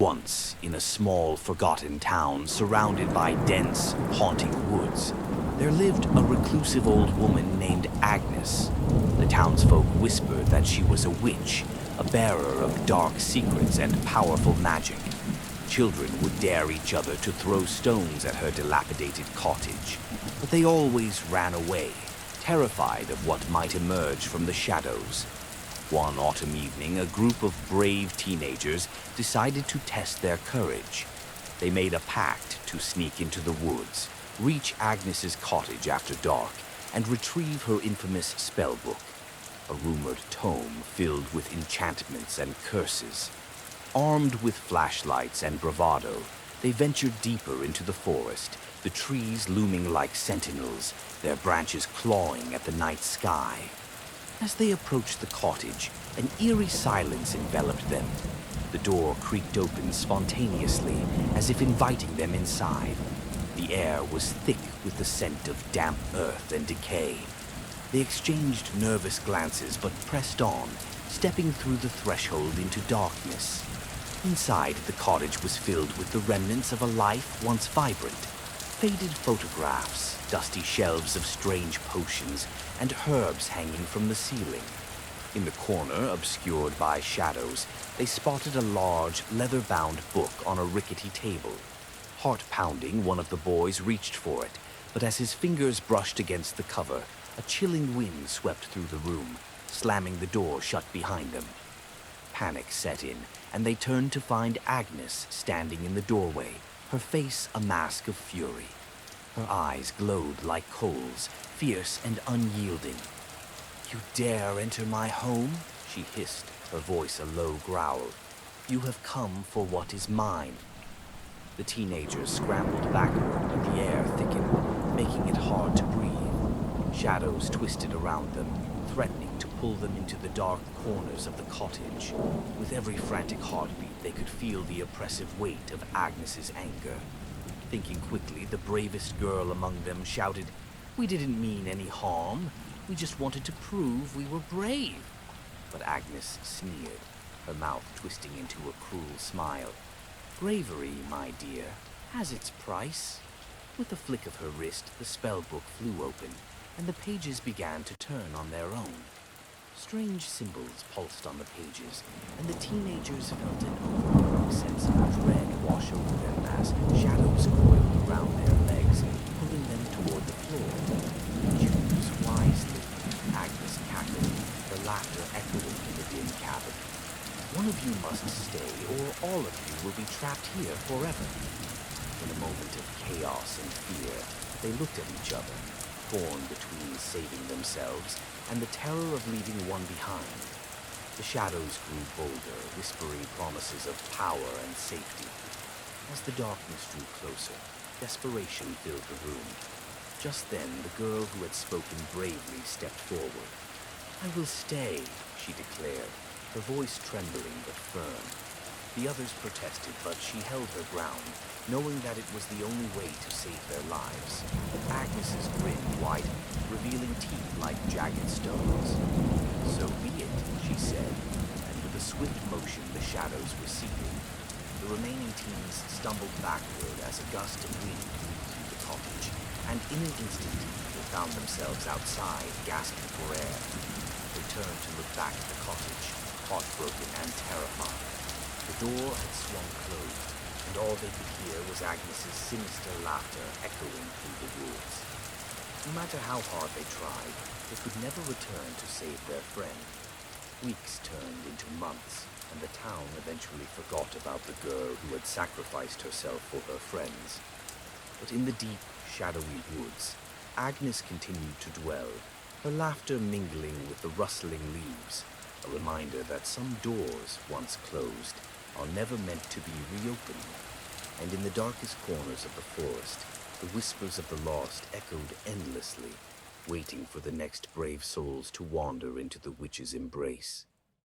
Once, in a small, forgotten town surrounded by dense, haunting woods, there lived a reclusive old woman named Agnes. The townsfolk whispered that she was a witch, a bearer of dark secrets and powerful magic. Children would dare each other to throw stones at her dilapidated cottage, but they always ran away, terrified of what might emerge from the shadows. One autumn evening, a group of brave teenagers decided to test their courage. They made a pact to sneak into the woods, reach Agnes's cottage after dark, and retrieve her infamous spellbook, a rumored tome filled with enchantments and curses. Armed with flashlights and bravado, they ventured deeper into the forest, the trees looming like sentinels, their branches clawing at the night sky. As they approached the cottage, an eerie silence enveloped them. The door creaked open spontaneously, as if inviting them inside. The air was thick with the scent of damp earth and decay. They exchanged nervous glances but pressed on, stepping through the threshold into darkness. Inside, the cottage was filled with the remnants of a life once vibrant. Faded photographs, dusty shelves of strange potions, and herbs hanging from the ceiling. In the corner, obscured by shadows, they spotted a large, leather-bound book on a rickety table. Heart-pounding, one of the boys reached for it, but as his fingers brushed against the cover, a chilling wind swept through the room, slamming the door shut behind them. Panic set in, and they turned to find Agnes standing in the doorway, her face a mask of fury. Her eyes glowed like coals, fierce and unyielding. "You dare enter my home?" she hissed, her voice a low growl. "You have come for what is mine." The teenagers scrambled backward, but the air thickened, making it hard to breathe. Shadows twisted around them, threatening to pull them into the dark corners of the cottage. With every frantic heartbeat, they could feel the oppressive weight of Agnes's anger. Thinking quickly, the bravest girl among them shouted, "We didn't mean any harm. We just wanted to prove we were brave." But Agnes sneered, her mouth twisting into a cruel smile. "Bravery, my dear, has its price." With a flick of her wrist, the spellbook flew open, and the pages began to turn on their own. Strange symbols pulsed on the pages, and the teenagers felt an overwhelming sense of dread wash over them as shadows coiled around their legs, pulling them toward the floor. "Choose wisely," Agnes cackled, her laughter echoing in the dim cabin. "One of you must stay, or all of you will be trapped here forever." In a moment of chaos and fear, they looked at each other, torn between saving themselves and the terror of leaving one behind. The shadows grew bolder, whispering promises of power and safety. As the darkness drew closer, desperation filled the room. Just then, the girl who had spoken bravely stepped forward. "I will stay," she declared, her voice trembling but firm. The others protested, but she held her ground, knowing that it was the only way to save their lives. Agnes's grin widened, revealing teeth like jagged stones. "So be it," she said, and with a swift motion the shadows receded. The remaining teens stumbled backward as a gust of wind blew through the cottage, and in an instant they found themselves outside, gasping for air. They turned to look back at the cottage, heartbroken and terrified. The door had swung closed, and all they could hear was Agnes's sinister laughter echoing through the woods. No matter how hard they tried, they could never return to save their friend. Weeks turned into months, and the town eventually forgot about the girl who had sacrificed herself for her friends. But in the deep, shadowy woods, Agnes continued to dwell, her laughter mingling with the rustling leaves, a reminder that some doors, once closed, are never meant to be reopened. And in the darkest corners of the forest, the whispers of the lost echoed endlessly, waiting for the next brave souls to wander into the witch's embrace.